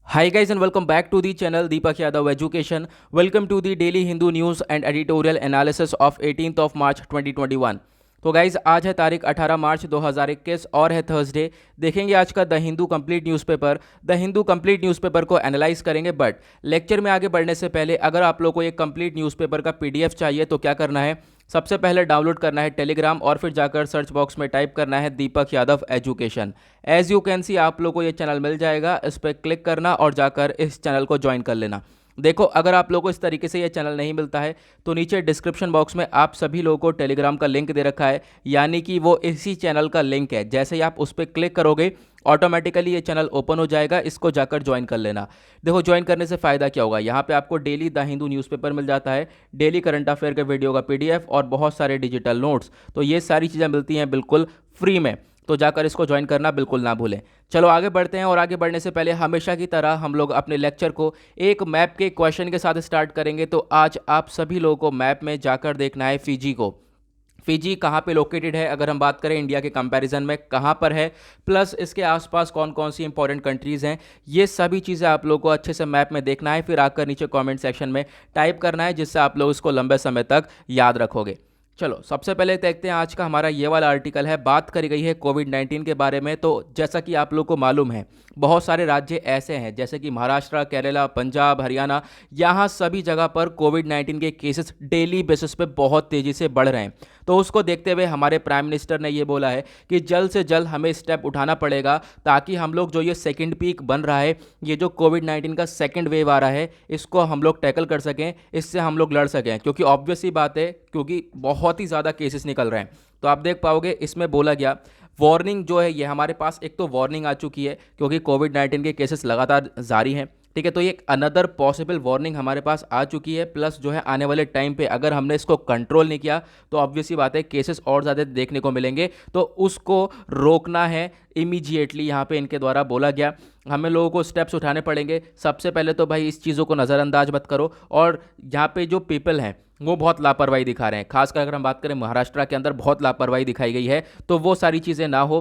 Hi guys and welcome back to the channel Deepak Yadav Education. Welcome to the daily Hindu news and editorial analysis of 18th of March 2021. तो guys आज है तारीख 18 मार्च 2021 और है Thursday. देखेंगे आज का the Hindu complete newspaper. The Hindu complete newspaper को एनालाइज करेंगे, बट लेक्चर में आगे बढ़ने से पहले अगर आप लोग को एक कंप्लीट न्यूज़पेपर का पीडीएफ चाहिए तो क्या करना है, सबसे पहले डाउनलोड करना है टेलीग्राम और फिर जाकर सर्च बॉक्स में टाइप करना है Deepak Yadav education. As you can see आप लोग को ये चैनल मिल जाएगा, इस पर क्लिक करना और जाकर इस चैनल को ज्वाइन कर लेना। देखो, अगर आप लोगों को इस तरीके से ये चैनल नहीं मिलता है तो नीचे डिस्क्रिप्शन बॉक्स में आप सभी लोगों को टेलीग्राम का लिंक दे रखा है, यानी कि वो इसी चैनल का लिंक है। जैसे ही आप उस पर क्लिक करोगे ऑटोमेटिकली ये चैनल ओपन हो जाएगा, इसको जाकर ज्वाइन कर लेना। देखो, ज्वाइन करने से फ़ायदा क्या होगा, यहाँ पे आपको डेली द हिंदू न्यूज़पेपर मिल जाता है, डेली करंट अफेयर के वीडियो का पीडीएफ और बहुत सारे डिजिटल नोट्स। तो ये सारी चीज़ें मिलती हैं बिल्कुल फ्री में, तो जाकर इसको ज्वाइन करना बिल्कुल ना भूलें। चलो आगे बढ़ते हैं, और आगे बढ़ने से पहले हमेशा की तरह हम लोग अपने लेक्चर को एक मैप के क्वेश्चन के साथ स्टार्ट करेंगे। तो आज आप सभी लोगों को मैप में जाकर देखना है फिजी को। फिजी कहाँ पे लोकेटेड है, अगर हम बात करें इंडिया के कंपैरिजन में कहाँ पर है, प्लस इसके आसपास कौन कौन सी इंपॉर्टेंट कंट्रीज़ हैं, ये सभी चीज़ें आप लोगों को अच्छे से मैप में देखना है। फिर आकर नीचे कमेंट सेक्शन में टाइप करना है, जिससे आप लोग इसको लंबे समय तक याद रखोगे। चलो सबसे पहले देखते हैं आज का हमारा ये वाला आर्टिकल है। बात करी गई है कोविड-19 के बारे में। तो जैसा कि आप लोग को मालूम है, बहुत सारे राज्य ऐसे हैं जैसे कि महाराष्ट्र, केरला, पंजाब, हरियाणा, यहाँ सभी जगह पर कोविड-19 के केसेस डेली बेसिस पे बहुत तेज़ी से बढ़ रहे हैं। तो उसको देखते हुए हमारे प्राइम मिनिस्टर ने ये बोला है कि जल्द से जल्द हमें स्टेप उठाना पड़ेगा, ताकि हम लोग जो ये सेकेंड पीक बन रहा है, ये जो कोविड-19 का सेकेंड वेव आ रहा है, इसको हम लोग टैकल कर सकें, इससे हम लोग लड़ सकें। क्योंकि ऑब्वियस ही बात है, क्योंकि बहुत ही ज़्यादा केसेस निकल रहे हैं। तो आप देख पाओगे इसमें बोला गया वार्निंग जो है, ये हमारे पास एक तो वार्निंग आ चुकी है क्योंकि कोविड-19 के केसेस लगातार जारी हैं, ठीक है। तो ये एक अनदर पॉसिबल वार्निंग हमारे पास आ चुकी है, प्लस जो है आने वाले टाइम पे अगर हमने इसको कंट्रोल नहीं किया तो ऑब्वियस ही बात है केसेस और ज़्यादा देखने को मिलेंगे। तो उसको रोकना है इमीडिएटली, यहाँ पे इनके द्वारा बोला गया हमें लोगों को स्टेप्स उठाने पड़ेंगे। सबसे पहले तो भाई इस चीज़ों को नज़रअंदाज मत करो, और यहाँ पे जो पीपल हैं वो बहुत लापरवाही दिखा रहे हैं, खासकर अगर हम बात करें महाराष्ट्र के अंदर बहुत लापरवाही दिखाई गई है। तो वो सारी चीज़ें ना हो,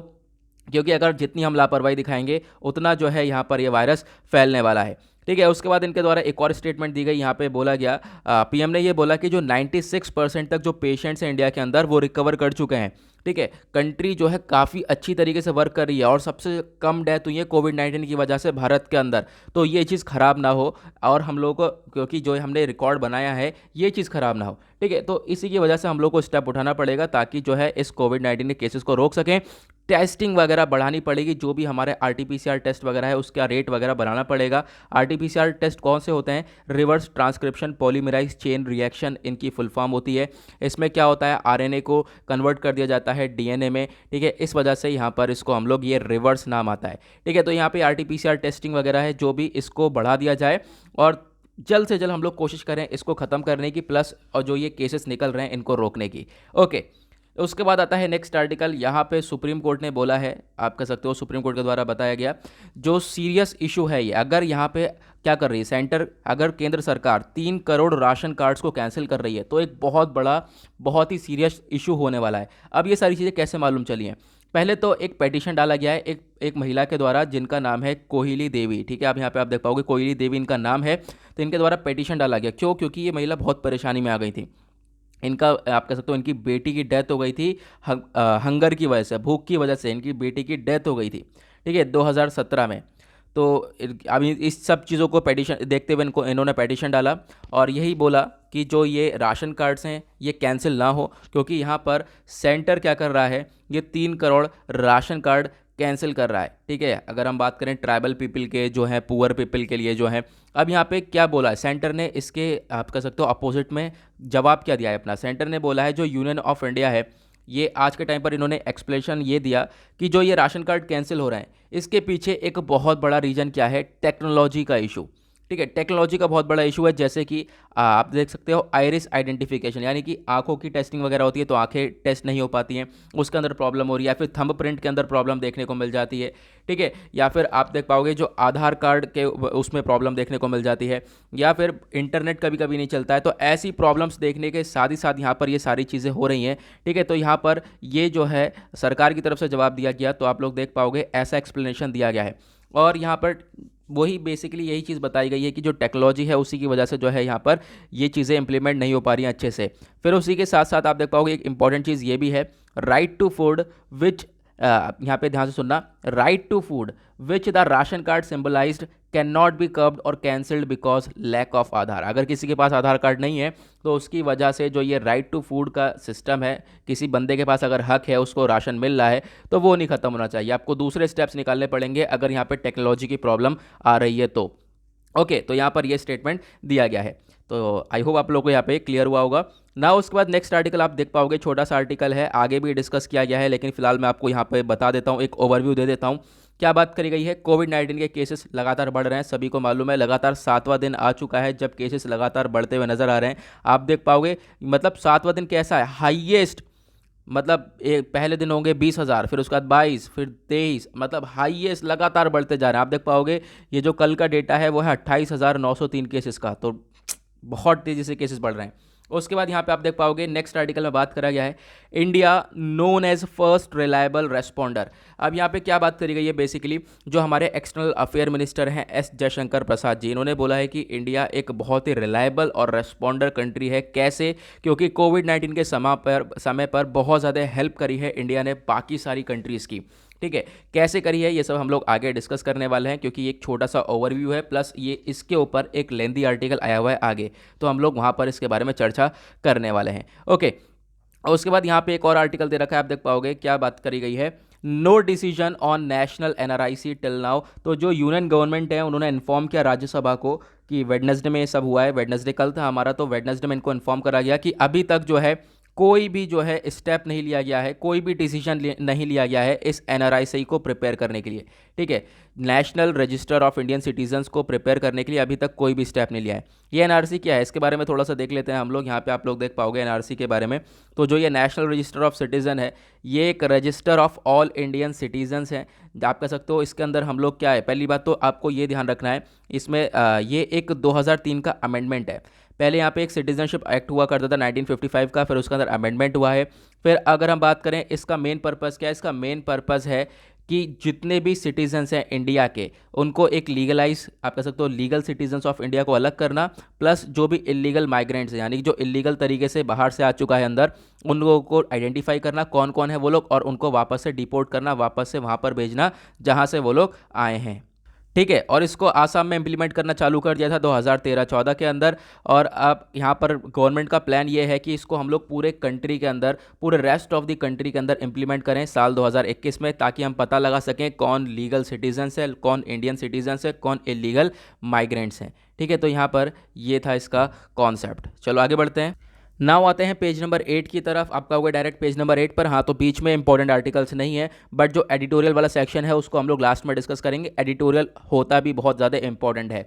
क्योंकि अगर जितनी हम लापरवाही दिखाएंगे उतना जो है यहाँ पर ये वायरस फैलने वाला है, ठीक है। उसके बाद इनके द्वारा एक और स्टेटमेंट दी गई, यहाँ पे बोला गया पीएम ने ये बोला कि जो 96% तक जो पेशेंट्स हैं इंडिया के अंदर वो रिकवर कर चुके हैं, ठीक है। कंट्री जो है काफ़ी अच्छी तरीके से वर्क कर रही है और सबसे कम डेथ हुई है कोविड-19 की वजह से भारत के अंदर। तो ये चीज़ ख़राब ना हो, और हम लोगों को क्योंकि जो हमने रिकॉर्ड बनाया है ये चीज़ ख़राब ना हो, ठीक है। तो इसी की वजह से हम लोग को स्टेप उठाना पड़ेगा ताकि जो है इस कोविड-19 के केसेस को रोक सकें। टेस्टिंग वगैरह बढ़ानी पड़ेगी, जो भी हमारे आरटीपीसीआर टेस्ट वगैरह है उसका रेट वगैरह बढ़ाना पड़ेगा। आरटीपीसीआर टेस्ट कौन से होते हैं, reverse transcription polymerase chain reaction इनकी फुल फॉर्म होती है। इसमें क्या होता है, आरएनए को कन्वर्ट कर दिया जाता है डीएनए में, ठीक है। इस वजह से यहाँ पर इसको हम लोग ये रिवर्स नाम आता है, ठीक है। तो यहाँ पे आरटीपीसीआर टेस्टिंग वगैरह है, जो भी इसको बढ़ा दिया जाए और जल्द से जल्द हम लोग कोशिश करें इसको ख़त्म करने की, प्लस और जो ये केसेस निकल रहे हैं इनको रोकने की। ओके, उसके बाद आता है नेक्स्ट आर्टिकल। यहाँ पे सुप्रीम कोर्ट ने बोला है, आप कह सकते हो सुप्रीम कोर्ट के द्वारा बताया गया जो सीरियस इशू है ये, अगर यहाँ पे क्या कर रही है सेंटर, अगर केंद्र सरकार 3 करोड़ राशन कार्ड्स को कैंसिल कर रही है तो एक बहुत बड़ा, बहुत ही सीरियस इशू होने वाला है। अब ये सारी चीज़ें कैसे मालूम चली हैं, पहले तो एक पेटिशन डाला गया है एक महिला के द्वारा जिनका नाम है कोहिली देवी, ठीक है। अब यहाँ पे आप देख पाओगे कोहिली देवी इनका नाम है। तो इनके द्वारा पेटिशन डाला गया, क्यों, क्योंकि ये महिला बहुत परेशानी में आ गई थी। इनका आप कह सकते हो इनकी बेटी की डेथ हो गई थी हंगर की वजह से, भूख की वजह से इनकी बेटी की डेथ हो गई थी, ठीक है, 2017 में। तो अभी इस सब चीज़ों को पेटिशन देखते हुए इन्होंने पेटिशन डाला और यही बोला कि जो ये राशन कार्ड्स हैं ये कैंसिल ना हो, क्योंकि यहाँ पर सेंटर क्या कर रहा है, ये 3 करोड़ राशन कार्ड कैंसिल कर रहा है, ठीक है। अगर हम बात करें ट्राइबल पीपल के जो है, पुअर पीपल के लिए जो है, अब यहाँ पे क्या बोला है सेंटर ने, इसके आप कह सकते हो अपोजिट में जवाब क्या दिया है अपना। सेंटर ने बोला है जो यूनियन ऑफ इंडिया है, ये आज के टाइम पर इन्होंने एक्सप्लेनेशन ये दिया कि जो ये राशन कार्ड कैंसिल हो रहे हैं इसके पीछे एक बहुत बड़ा रीज़न क्या है, टेक्नोलॉजी का इशू, ठीक है। टेक्नोलॉजी का बहुत बड़ा इशू है, जैसे कि आप देख सकते हो आइरिस आइडेंटिफिकेशन, यानी कि आंखों की टेस्टिंग वगैरह होती है तो आंखें टेस्ट नहीं हो पाती हैं, उसके अंदर प्रॉब्लम हो रही है, या फिर थंब प्रिंट के अंदर प्रॉब्लम देखने को मिल जाती है, ठीक है। या फिर आप देख पाओगे जो आधार कार्ड के उसमें प्रॉब्लम देखने को मिल जाती है, या फिर इंटरनेट कभी कभी नहीं चलता है। तो ऐसी प्रॉब्लम्स देखने के साथ ही साथ यहाँ पर ये सारी चीज़ें हो रही हैं, ठीक है। तो यहाँ पर ये जो है सरकार की तरफ से जवाब दिया गया, तो आप लोग देख पाओगे ऐसा एक्सप्लेनेशन दिया गया है। और यहाँ पर वही बेसिकली यही चीज़ बताई गई है कि जो टेक्नोलॉजी है उसी की वजह से जो है यहाँ पर ये चीज़ें इंप्लीमेंट नहीं हो पा रही हैं अच्छे से। फिर उसी के साथ साथ आप देख पाओगे एक इंपॉर्टेंट चीज़ ये भी है, राइट टू फूड विच, यहाँ पे ध्यान से सुनना, right to food which the ration card symbolized can not be curbed और cancelled because lack of Aadhaar. अगर किसी के पास आधार कार्ड नहीं है तो उसकी वजह से जो ये राइट टू फूड का सिस्टम है, किसी बंदे के पास अगर हक है, उसको राशन मिल रहा है, तो वो नहीं खत्म होना चाहिए। आपको दूसरे स्टेप्स निकालने पड़ेंगे अगर यहाँ पे टेक्नोलॉजी की प्रॉब्लम आ रही है तो। ओके, तो यहाँ पर ये स्टेटमेंट दिया गया है। तो आई होप आप लोगों को यहाँ पे क्लियर हुआ होगा ना। उसके बाद नेक्स्ट आर्टिकल आप देख पाओगे, छोटा सा आर्टिकल है, आगे भी डिस्कस किया गया है, लेकिन फिलहाल मैं आपको यहाँ पे बता देता हूँ, एक ओवरव्यू दे देता हूँ। क्या बात करी गई है, कोविड-19 के केसेस लगातार बढ़ रहे हैं, सभी को मालूम है, लगातार 7वां दिन आ चुका है जब केसेस लगातार बढ़ते हुए नजर आ रहे हैं। आप देख पाओगे मतलब 7वां दिन कैसा है, हाईएस्ट, मतलब एक पहले दिन होंगे 20,000, फिर उसके बाद 22, फिर 23, मतलब हाईएस्ट लगातार बढ़ते जा रहे हैं। आप देख पाओगे ये जो कल का डेटा है वो है 28,903 केसेस का, तो बहुत तेज़ी से केसेस बढ़ रहे हैं। उसके बाद यहाँ पे आप देख पाओगे नेक्स्ट आर्टिकल में बात करा गया है, India known as first reliable responder. अब यहाँ पे क्या बात करी गई है, बेसिकली जो हमारे एक्सटर्नल अफेयर मिनिस्टर हैं एस जयशंकर प्रसाद जी, इन्होंने बोला है कि इंडिया एक बहुत ही रिलायबल और रेस्पॉन्डर कंट्री है। कैसे? क्योंकि कोविड-19 के समय पर बहुत ज़्यादा हेल्प करी है इंडिया ने बाकी सारी कंट्रीज़ की। ठीक है, कैसे करी है ये सब हम लोग आगे डिस्कस करने वाले हैं, क्योंकि एक छोटा सा ओवरव्यू है, प्लस ये इसके ऊपर एक लेंदी आर्टिकल आया हुआ है आगे, तो हम लोग वहाँ पर इसके बारे में चर्चा करने वाले हैं। ओके, और उसके बाद यहाँ पे एक और आर्टिकल दे रखा है, आप देख पाओगे क्या बात करी गई है, no decision on national NRIC till now. तो जो यूनियन गवर्नमेंट है उन्होंने इन्फॉर्म किया राज्यसभा को कि वेडनेसडे में ये सब हुआ है, वेडनेसडे कल था हमारा, तो वेडनेसडे में इनको इन्फॉर्म करा गया कि अभी तक जो है कोई भी जो है स्टेप नहीं लिया गया है, कोई भी डिसीजन नहीं लिया गया है इस एनआरआईसी को प्रिपेयर करने के लिए। ठीक है, national register of Indian citizens को प्रिपेयर करने के लिए अभी तक कोई भी स्टेप नहीं लिया है। ये एनआरसी क्या है इसके बारे में थोड़ा सा देख लेते हैं हम लोग। यहाँ पे आप लोग देख पाओगे एनआरसी के बारे में, तो जो ये नेशनल रजिस्टर ऑफ सिटीजन है, ये एक register of all Indian citizens हैं। आप कह सकते हो इसके अंदर हम लोग क्या है, पहली बात तो आपको ये ध्यान रखना है, इसमें ये एक 2003 का अमेंडमेंट है। पहले यहाँ पे एक सिटीजनशिप एक्ट हुआ करता था 1955 का, फिर उसके अंदर अमेंडमेंट हुआ है। फिर अगर हम बात करें इसका मेन पर्पज़ क्या है, इसका मेन पर्पज़ है कि जितने भी सिटीजन्स हैं इंडिया के, उनको एक लीगलाइज, आप कह सकते हो लीगल सिटीजन्स ऑफ इंडिया को अलग करना, प्लस जो भी इलीगल माइग्रेंट्स हैं, यानी कि जो इलीगल तरीके से बाहर से आ चुका है अंदर, उन लोगों को आइडेंटिफाई करना कौन कौन है वो लोग, और उनको वापस से डिपोर्ट करना, वापस से वहाँ पर भेजना जहाँ से वो लोग आए हैं। ठीक है, और इसको आसाम में इंप्लीमेंट करना चालू कर दिया था 2013-14 के अंदर। और अब यहाँ पर गवर्नमेंट का प्लान ये है कि इसको हम लोग पूरे कंट्री के अंदर, पूरे रेस्ट ऑफ द कंट्री के अंदर इंप्लीमेंट करें साल 2021 में, ताकि हम पता लगा सकें कौन लीगल सिटीजन्स है, कौन इंडियन सिटीजन्स है, कौन इलीगल माइग्रेंट्स हैं। ठीक है, तो यहाँ पर ये था इसका कॉन्सेप्ट। चलो आगे बढ़ते हैं। नाउ आते हैं पेज नंबर 8 की तरफ। आपका होगा डायरेक्ट पेज नंबर 8 पर। हाँ, तो बीच में इंपॉर्टेंट आर्टिकल्स नहीं है, बट जो एडिटोरियल वाला सेक्शन है उसको हम लोग लास्ट में डिस्कस करेंगे। एडिटोरियल होता भी बहुत ज़्यादा इंपॉर्टेंट है।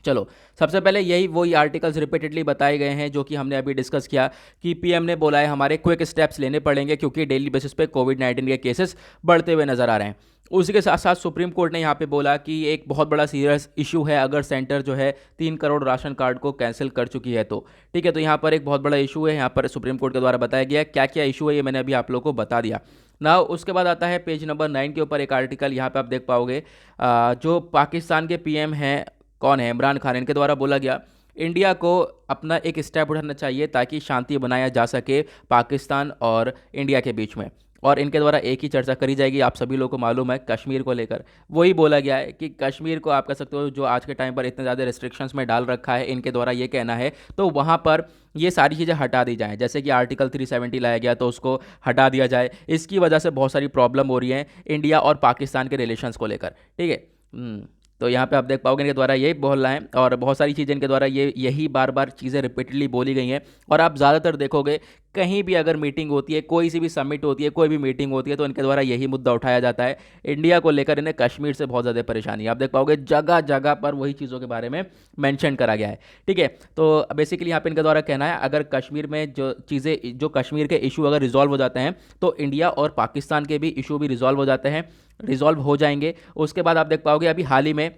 चलो, सबसे पहले यही वही आर्टिकल्स रिपीटेडली बताए गए हैं जो कि हमने अभी डिस्कस किया कि पीएम ने बोला है हमारे क्विक स्टेप्स लेने पड़ेंगे, क्योंकि डेली बेसिस पे कोविड-19 के केसेस बढ़ते हुए नजर आ रहे हैं। उसी के साथ साथ सुप्रीम कोर्ट ने यहाँ पे बोला कि एक बहुत बड़ा सीरियस इशू है अगर सेंटर जो है 3 करोड़ राशन कार्ड को कैंसिल कर चुकी है तो। ठीक है, तो यहाँ पर एक बहुत बड़ा इशू है, यहाँ पर सुप्रीम कोर्ट के द्वारा बताया गया क्या क्या इशू है, ये मैंने अभी आप लोगों को बता दिया ना। उसके बाद आता है पेज नंबर 9 के ऊपर एक आर्टिकल, यहाँ पे आप देख पाओगे जो पाकिस्तान के पीएम हैं, कौन है, इमरान खान, इनके द्वारा बोला गया इंडिया को अपना एक स्टेप उठाना चाहिए ताकि शांति बनाया जा सके पाकिस्तान और इंडिया के बीच में। और इनके द्वारा एक ही चर्चा करी जाएगी, आप सभी लोगों को मालूम है, कश्मीर को लेकर। वही बोला गया है कि कश्मीर को आप कह सकते हो जो आज के टाइम पर इतने ज़्यादा रिस्ट्रिक्शंस में डाल रखा है, इनके द्वारा ये कहना है तो वहाँ पर ये सारी चीज़ें हटा दी जाएँ। जैसे कि आर्टिकल 370 लाया गया तो उसको हटा दिया जाए। इसकी वजह से बहुत सारी प्रॉब्लम हो रही है इंडिया और पाकिस्तान के रिलेशंस को लेकर। ठीक है, तो यहाँ पे आप देख पाओगे इनके द्वारा यही बोलना है, और बहुत सारी चीज़ें इनके द्वारा यही बार बार चीज़ें रिपीटली बोली गई हैं। और आप ज़्यादातर देखोगे कहीं भी अगर मीटिंग होती है, कोई सी भी समिट होती है, कोई भी मीटिंग होती है, तो इनके द्वारा यही मुद्दा उठाया जाता है, इंडिया को लेकर इन्हें कश्मीर से बहुत ज़्यादा परेशानी है। आप देख पाओगे जगह जगह पर वही चीज़ों के बारे में मैंशन करा गया है। ठीक है, तो बेसिकली यहाँ पे इनके द्वारा कहना है अगर कश्मीर में जो चीज़ें, जो कश्मीर के इशू अगर रिजॉल्व हो जाते हैं तो इंडिया और पाकिस्तान के भी इशू भी रिजॉल्व हो जाते हैं, रिजॉल्व हो जाएंगे। उसके बाद आप देख पाओगे अभी हाल ही में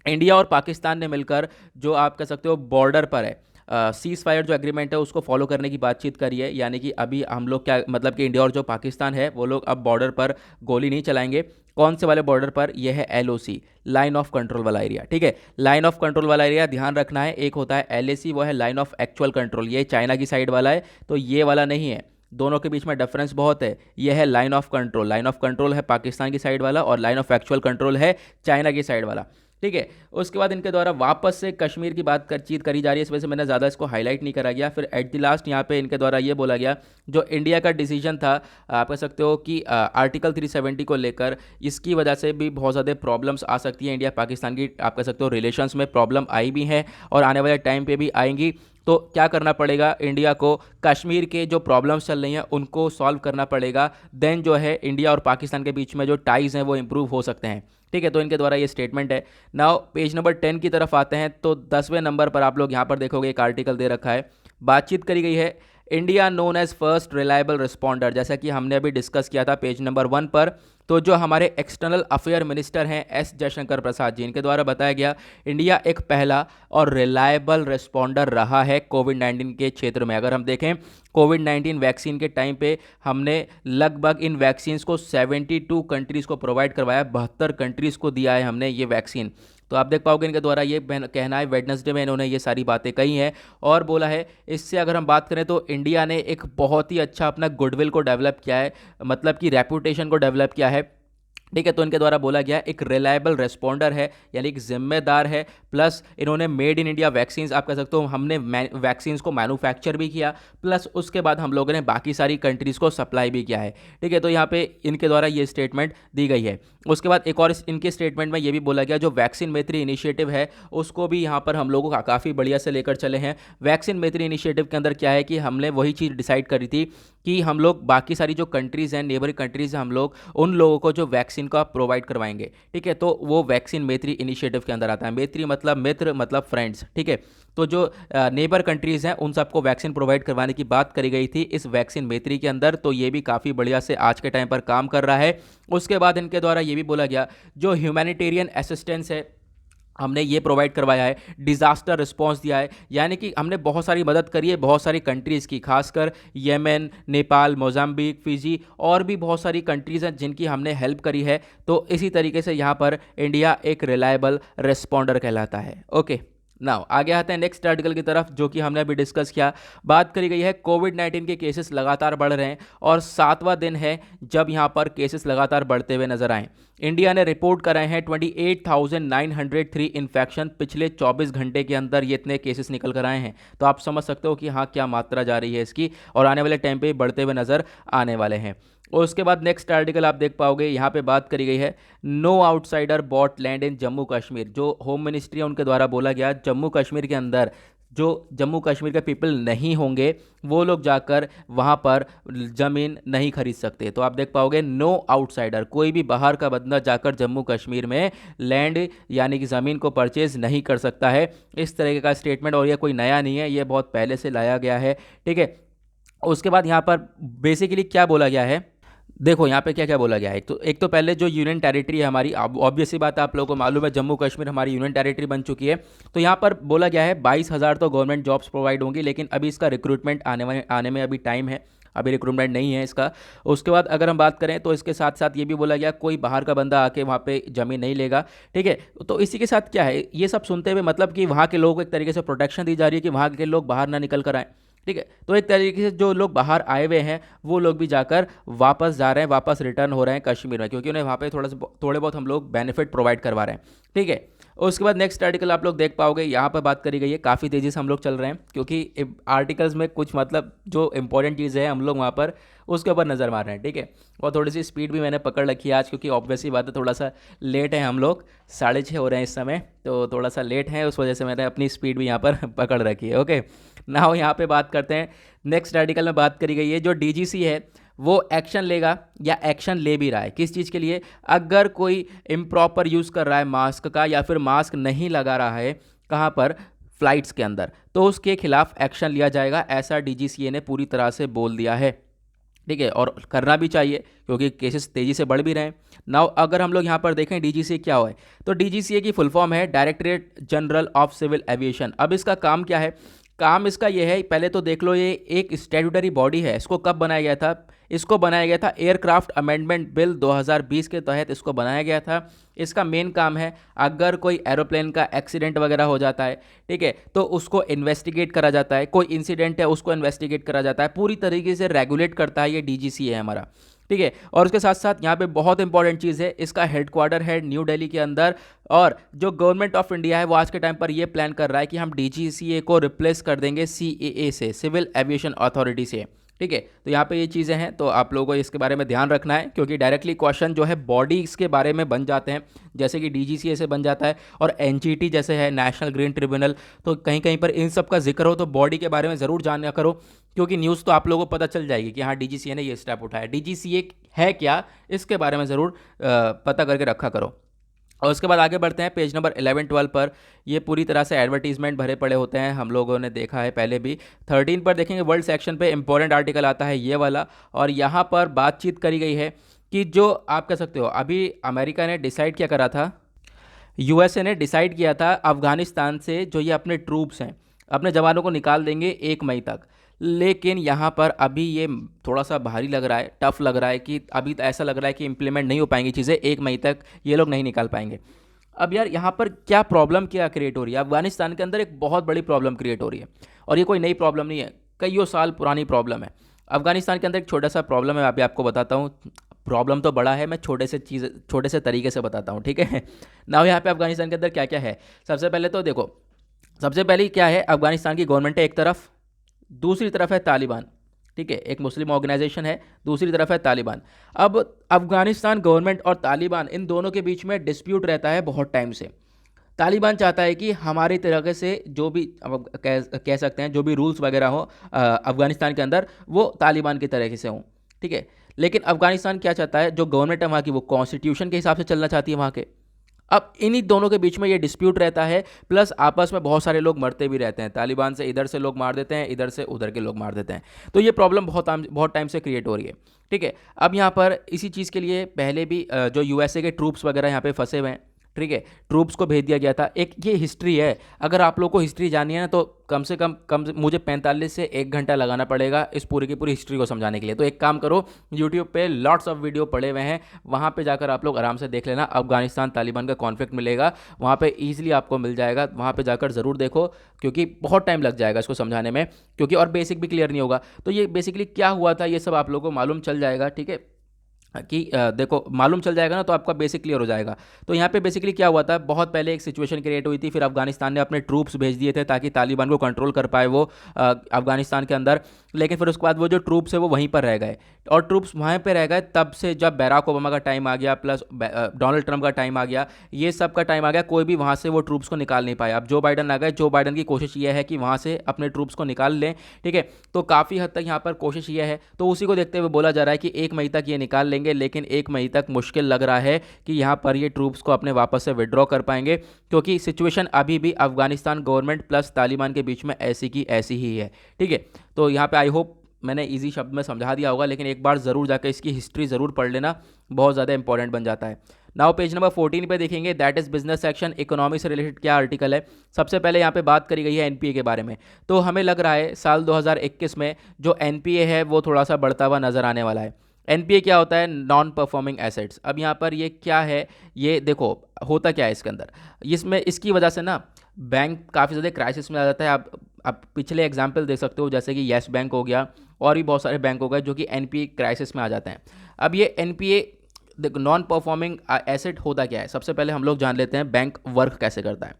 इंडिया और पाकिस्तान ने मिलकर जो आप कह सकते हो बॉर्डर पर है सीज़ फायर जो एग्रीमेंट है उसको फॉलो करने की बातचीत करी है। यानी कि अभी हम लोग क्या मतलब कि इंडिया और जो पाकिस्तान है वो लोग अब बॉर्डर पर गोली नहीं चलाएंगे, कौन से वाले बॉर्डर पर? यह है LOC, लाइन ऑफ कंट्रोल वाला एरिया। ठीक है, लाइन ऑफ कंट्रोल वाला एरिया ध्यान रखना है। एक होता है LAC, वो है लाइन ऑफ एक्चुअल कंट्रोल, ये चाइना की साइड वाला है, तो ये वाला नहीं है। दोनों के बीच में डिफरेंस बहुत है। ये है line of control, line of control है पाकिस्तान की साइड वाला, और लाइन ऑफ एक्चुअल कंट्रोल है चाइना की साइड वाला। ठीक है, उसके बाद इनके द्वारा वापस से कश्मीर की बातचीत करी जा रही है, इस वजह से मैंने ज़्यादा इसको हाईलाइट नहीं करा गया। फिर एट द लास्ट यहाँ पे इनके द्वारा ये बोला गया, जो इंडिया का डिसीजन था, आप कह सकते हो कि आर्टिकल 370 को लेकर, इसकी वजह से भी बहुत ज़्यादा प्रॉब्लम्स आ सकती है इंडिया पाकिस्तान की, आप कह सकते हो रिलेशंस में प्रॉब्लम आई भी है और आने वाले टाइम पे भी आएंगी। तो क्या करना पड़ेगा इंडिया को? कश्मीर के जो प्रॉब्लम्स चल रही हैं उनको सॉल्व करना पड़ेगा, देन जो है इंडिया और पाकिस्तान के बीच में जो टाइज़ हैं वो इंप्रूव हो सकते हैं। ठीक है, तो इनके द्वारा ये स्टेटमेंट है। नाउ पेज नंबर 10 की तरफ आते हैं, तो 10वें नंबर पर आप लोग यहाँ पर देखोगे एक आर्टिकल दे रखा है, बातचीत करी गई है, India known as first reliable responder, जैसा कि हमने अभी डिस्कस किया था पेज नंबर 1 पर। तो जो हमारे एक्सटर्नल अफेयर मिनिस्टर हैं S जयशंकर प्रसाद जी, इनके द्वारा बताया गया इंडिया एक पहला और रिलायबल रिस्पॉन्डर रहा है कोविड-19 के क्षेत्र में। अगर हम देखें कोविड-19 वैक्सीन के टाइम पे हमने लगभग इन वैक्सीन्स को 72 कंट्रीज़ को प्रोवाइड करवाया, 72 कंट्रीज़ को दिया है हमने ये वैक्सीन। तो आप देख पाओगे इनके द्वारा ये कहना है, वेडनेसडे में इन्होंने ये सारी बातें कही हैं और बोला है। इससे अगर हम बात करें तो इंडिया ने एक बहुत ही अच्छा अपना गुडविल को डेवलप किया है, मतलब कि रेपुटेशन को डेवलप किया है। ठीक है, तो इनके द्वारा बोला गया एक रिलायबल रेस्पॉन्डर है, यानी एक जिम्मेदार है, प्लस इन्होंने मेड इन इंडिया वैक्सीन्स, आप कह सकते हो हमने वैक्सीन्स को मैन्युफैक्चर भी किया, प्लस उसके बाद हम लोगों ने बाकी सारी कंट्रीज़ को सप्लाई भी किया है। ठीक है, तो यहाँ पे इनके द्वारा ये स्टेटमेंट दी गई है। उसके बाद एक और इनके स्टेटमेंट में ये भी बोला गया, जो वैक्सीन मैत्री इनिशिएटिव है उसको भी यहाँ पर हम लोगों का काफ़ी बढ़िया से लेकर चले हैं। वैक्सीन मैत्री इनिशिएटिव के अंदर क्या है कि हमने वही चीज़ डिसाइड करी थी कि हम लोग बाकी सारी जो कंट्रीज़ हैं, नेबरिंग कंट्रीज़ हैं, हम लोग उन लोगों को जो वैक्सीन का प्रोवाइड करवाएंगे। ठीक है, तो वो वैक्सीन मैत्री इनिशिएटिव के अंदर आता है। मैत्री मतलब मित्र, मतलब फ्रेंड्स। ठीक है, तो जो नेबर कंट्रीज़ हैं उन सबको वैक्सीन प्रोवाइड करवाने की बात करी गई थी इस वैक्सीन मैत्री के अंदर, तो ये भी काफ़ी बढ़िया से आज के टाइम पर काम कर रहा है। उसके बाद इनके द्वारा ये भी बोला गया, जो ह्यूमैनिटेरियन असिस्टेंस है हमने ये प्रोवाइड करवाया है, डिज़ास्टर रिस्पांस दिया है, यानी कि हमने बहुत सारी मदद करी है बहुत सारी कंट्रीज़ की, खासकर येमेन, नेपाल, मोजाम्बिक, फिजी और भी बहुत सारी कंट्रीज़ हैं जिनकी हमने हेल्प करी है। तो इसी तरीके से यहाँ पर इंडिया एक रिलायबल रिस्पॉन्डर कहलाता है। ओके, नाउ आगे आते हैं नेक्स्ट आर्टिकल की तरफ, जो कि हमने अभी डिस्कस किया। बात करी गई है कोविड-19 के केसेस लगातार बढ़ रहे हैं और 7वां दिन है जब यहाँ पर केसेस लगातार बढ़ते हुए नजर आए। इंडिया ने रिपोर्ट कराए हैं 28,903 इन्फेक्शन पिछले 24 घंटे के अंदर, ये इतने केसेस निकल कर आए हैं। तो आप समझ सकते हो कि हाँ क्या मात्रा जा रही है इसकी, और आने वाले टाइम पे बढ़ते हुए नज़र आने वाले हैं। और उसके बाद नेक्स्ट आर्टिकल आप देख पाओगे, यहाँ पे बात करी गई है no outsider bought land in Jammu Kashmir. जो होम मिनिस्ट्री है उनके द्वारा बोला गया जम्मू कश्मीर के अंदर जो जम्मू कश्मीर के पीपल नहीं होंगे वो लोग जाकर वहाँ पर ज़मीन नहीं खरीद सकते। तो आप देख पाओगे नो आउटसाइडर, कोई भी बाहर का बंदा जाकर जम्मू कश्मीर में लैंड यानी कि ज़मीन को परचेज़ नहीं कर सकता है। इस तरह का स्टेटमेंट, और ये कोई नया नहीं है, ये बहुत पहले से लाया गया है। ठीक है, उसके बाद यहाँ पर बेसिकली क्या बोला गया है, देखो यहाँ पे क्या क्या बोला गया है। एक तो पहले जो यूनियन टेरिटरी है हमारी, ऑब्वियस सी बात है, आप लोगों को मालूम है जम्मू कश्मीर हमारी यूनियन टेरिटरी बन चुकी है। तो यहाँ पर बोला गया है 22,000 तो गवर्नमेंट जॉब्स प्रोवाइड होंगी, लेकिन अभी इसका रिक्रूटमेंट आने में अभी टाइम है, अभी रिक्रूटमेंट नहीं है इसका। उसके बाद अगर हम बात करें तो इसके साथ साथ ये भी बोला गया कोई बाहर का बंदा आके वहाँ पे ज़मीन नहीं लेगा। ठीक है, तो इसी के साथ क्या है, ये सब सुनते हुए मतलब कि वहाँ के लोगों को एक तरीके से प्रोटेक्शन दी जा रही है कि वहाँ के लोग बाहर ना निकल कर आएँ। ठीक है, तो एक तरीके से जो लोग बाहर आए हुए हैं वो लोग भी जाकर वापस जा रहे हैं, वापस रिटर्न हो रहे हैं कश्मीर में, क्योंकि उन्हें वहाँ पे थोड़े बहुत हम लोग बेनिफिट प्रोवाइड करवा रहे हैं। ठीक है, उसके बाद नेक्स्ट आर्टिकल आप लोग देख पाओगे, यहाँ पर बात करी गई है, काफ़ी तेज़ी से हम लोग चल रहे हैं क्योंकि आर्टिकल्स में कुछ मतलब जो इंपॉर्टेंट चीज़ है हम लोग वहाँ पर उसके ऊपर नज़र मार रहे हैं। ठीक है, और थोड़ी सी स्पीड भी मैंने पकड़ रखी है आज, क्योंकि ऑब्वियसली बात है थोड़ा सा लेट है, हम लोग 6:30 हो रहे हैं इस समय, तो थोड़ा सा लेट है, उस वजह से मैंने अपनी स्पीड भी यहाँ पर पकड़ रखी है। ओके, नाउ यहाँ पे बात करते हैं नेक्स्ट आर्टिकल में बात करी गई है जो DGC है वो एक्शन लेगा या एक्शन ले भी रहा है, किस चीज़ के लिए, अगर कोई इम्प्रॉपर यूज़ कर रहा है मास्क का या फिर मास्क नहीं लगा रहा है कहाँ पर, फ्लाइट्स के अंदर, तो उसके खिलाफ एक्शन लिया जाएगा, ऐसा DGCA ने पूरी तरह से बोल दिया है। ठीक है, और करना भी चाहिए क्योंकि केसेस तेज़ी से बढ़ भी रहे हैं। नाउ अगर हम लोग यहाँ पर देखें DGCA क्या है, तो DGCA की फुल फॉर्म है directorate general of civil aviation. अब इसका काम क्या है, काम इसका ये है, पहले तो देख लो ये एक स्टैट्यूटरी बॉडी है, इसको कब बनाया गया था, इसको बनाया गया था, एयरक्राफ्ट अमेंडमेंट बिल 2020 के तहत इसको बनाया गया था। इसका मेन काम है अगर कोई एरोप्लेन का एक्सीडेंट वगैरह हो जाता है, ठीक है, तो उसको इन्वेस्टिगेट करा जाता है, कोई इंसिडेंट है उसको इन्वेस्टिगेट करा जाता है, पूरी तरीके से रेगुलेट करता है ये डीजीसी है हमारा, ठीक है। और उसके साथ साथ यहाँ पे बहुत इंपॉर्टेंट चीज़ है, इसका हेडक्वार्टर है न्यू दिल्ली के अंदर। और जो गवर्नमेंट ऑफ इंडिया है वो आज के टाइम पर ये प्लान कर रहा है कि हम डीजीसीए को रिप्लेस कर देंगे सीएए से, सिविल एविएशन अथॉरिटी से, ठीक है। तो यहाँ पे ये चीज़ें हैं, तो आप लोगों को इसके बारे में ध्यान रखना है, क्योंकि डायरेक्टली क्वेश्चन जो है बॉडीज़ के बारे में बन जाते हैं, जैसे कि डीजीसीए से बन जाता है, और एनजीटी जैसे है नेशनल ग्रीन ट्रिब्यूनल, तो कहीं कहीं पर इन सब का जिक्र हो तो बॉडी के बारे में ज़रूर जाना करो, क्योंकि न्यूज़ तो आप लोगों को पता चल जाएगी कि हाँ डीजीसीए ने ये स्टेप उठाया। डीजीसीए है क्या, इसके बारे में ज़रूर पता करके रखा करो। और उसके बाद आगे बढ़ते हैं पेज नंबर 11-12 पर। ये पूरी तरह से एडवर्टीजमेंट भरे पड़े होते हैं, हम लोगों ने देखा है पहले भी। 13 पर देखेंगे, वर्ल्ड सेक्शन पे इंपॉर्टेंट आर्टिकल आता है ये वाला, और यहाँ पर बातचीत करी गई है कि जो आप कह सकते हो अभी अमेरिका ने डिसाइड क्या करा था, यूएसए ने डिसाइड किया था अफगानिस्तान से जो ये अपने ट्रूप्स हैं, अपने जवानों को निकाल देंगे 1 मई तक। लेकिन यहाँ पर अभी ये थोड़ा सा भारी लग रहा है, टफ लग रहा है, कि अभी तो ऐसा लग रहा है कि इम्प्लीमेंट नहीं हो पाएंगी चीज़ें, 1 मई तक ये लोग नहीं निकाल पाएंगे। अब यार यहाँ पर क्या प्रॉब्लम क्या क्रिएट हो रही है, अफगानिस्तान के अंदर एक बहुत बड़ी प्रॉब्लम क्रिएट हो रही है, और ये कोई नई प्रॉब्लम नहीं है, कईयों साल पुरानी प्रॉब्लम है। अफगानिस्तान के अंदर एक छोटा सा प्रॉब्लम है, अभी आपको बताता हूँ। प्रॉब्लम तो बड़ा है, मैं छोटे से तरीके से बताता हूँ, ठीक है ना। यहाँ पे अफगानिस्तान के अंदर क्या क्या है, सबसे पहले तो देखो, सबसे पहले क्या है, अफगानिस्तान की गवर्नमेंट है एक तरफ, दूसरी तरफ है तालिबान, ठीक है, एक मुस्लिम ऑर्गेनाइजेशन है, दूसरी तरफ है तालिबान। अब अफगानिस्तान गवर्नमेंट और तालिबान इन दोनों के बीच में डिस्प्यूट रहता है बहुत टाइम से। तालिबान चाहता है कि हमारी तरीके से जो भी कह सकते हैं जो भी रूल्स वगैरह हो अफगानिस्तान के अंदर, वो तालिबान की तरीके से हों, ठीक है। लेकिन अफगानिस्तान क्या चाहता है, जो गवर्नमेंट है वहाँ की, वो कॉन्स्टिट्यूशन के हिसाब से चलना चाहती है वहाँ के। अब इन्हीं दोनों के बीच में ये डिस्प्यूट रहता है, प्लस आपस में बहुत सारे लोग मरते भी रहते हैं, तालिबान से इधर से लोग मार देते हैं, इधर से उधर के लोग मार देते हैं। तो ये प्रॉब्लम बहुत टाइम से क्रिएट हो रही है, ठीक है। अब यहाँ पर इसी चीज़ के लिए पहले भी जो यूएसए के ट्रूप्स वगैरह यहाँ पे फंसे हुए हैं, ठीक है, ट्रूप्स को भेज दिया गया था। एक ये हिस्ट्री है, अगर आप लोग को हिस्ट्री जाननी है ना, तो कम से कम मुझे 45 से 1 घंटा लगाना पड़ेगा इस पूरी की पूरी हिस्ट्री को समझाने के लिए। तो एक काम करो, यूट्यूब पे लॉट्स ऑफ वीडियो पड़े हुए हैं, वहाँ पे जाकर आप लोग आराम से देख लेना, अफगानिस्तान तालिबान का कॉन्फ्लिक्ट मिलेगा, वहाँ पे ईजिली आपको मिल जाएगा, वहाँ पे जाकर ज़रूर देखो, क्योंकि बहुत टाइम लग जाएगा इसको समझाने में, क्योंकि और बेसिक भी क्लियर नहीं होगा। तो ये बेसिकली क्या हुआ था, ये सब आप लोगों को मालूम चल जाएगा, ठीक है, कि देखो मालूम चल जाएगा ना, तो आपका बेसिक क्लियर हो जाएगा। तो यहाँ पे बेसिकली क्या हुआ था, बहुत पहले एक सिचुएशन क्रिएट हुई थी, फिर अफगानिस्तान ने अपने ट्रूप्स भेज दिए थे ताकि तालिबान को कंट्रोल कर पाए वो अफगानिस्तान के अंदर। लेकिन फिर उसके बाद वो जो ट्रूप्स है वो वहीं पर रह गए, और ट्रूप्स वहाँ पर रह गए तब से जब बैराक ओबामा का टाइम आ गया, प्लस डोनाल्ड ट्रंप का टाइम आ गया, ये सब का टाइम आ गया, कोई भी वहाँ से वो ट्रूप्स को निकाल नहीं पाया। अब जो बाइडन आ गए, जो बाइडन की कोशिश ये है कि वहाँ से अपने ट्रूप्स को निकाल लें, ठीक है। तो काफ़ी हद तक यहाँ पर कोशिश ये है, तो उसी को देखते हुए बोला जा रहा है कि 1 मई तक ये निकाल लेंगे, लेकिन 1 मई तक मुश्किल लग रहा है कि यहाँ पर ये ट्रूप्स को अपने वापस से विड्रॉ कर पाएंगे, क्योंकि सिचुएशन अभी भी अफगानिस्तान गवर्नमेंट प्लस तालिबान के बीच में ऐसी की ऐसी ही है, ठीक है। तो यहाँ पे आई होप मैंने इजी शब्द में समझा दिया होगा, लेकिन एक बार ज़रूर जाकर इसकी हिस्ट्री ज़रूर पढ़ लेना, बहुत ज़्यादा इंपॉर्टेंट बन जाता है। नाउ पेज नंबर 14 पे देखेंगे, that is business section, economy से रिलेटेड क्या आर्टिकल है। सबसे पहले यहाँ पे बात करी गई है एनपीए के बारे में। तो हमें लग रहा है साल 2021 में जो एनपीए है वो थोड़ा सा बढ़ता हुआ नज़र आने वाला है। एनपीए क्या होता है, नॉन परफॉर्मिंग एसेट्स। अब यहाँ पर ये क्या है, ये देखो होता क्या है इसके अंदर, इसमें इसकी वजह से ना बैंक काफ़ी ज़्यादा क्राइसिस में आ जाता है। आप पिछले एग्जाम्पल देख सकते हो, जैसे कि येस बैंक हो गया, और भी बहुत सारे बैंक हो गए जो कि एनपीए क्राइसिस में आ जाते हैं। अब ये एनपीए देखो, नॉन परफॉर्मिंग एसेट होता क्या है, सबसे पहले हम लोग जान लेते हैं बैंक वर्क कैसे करता है।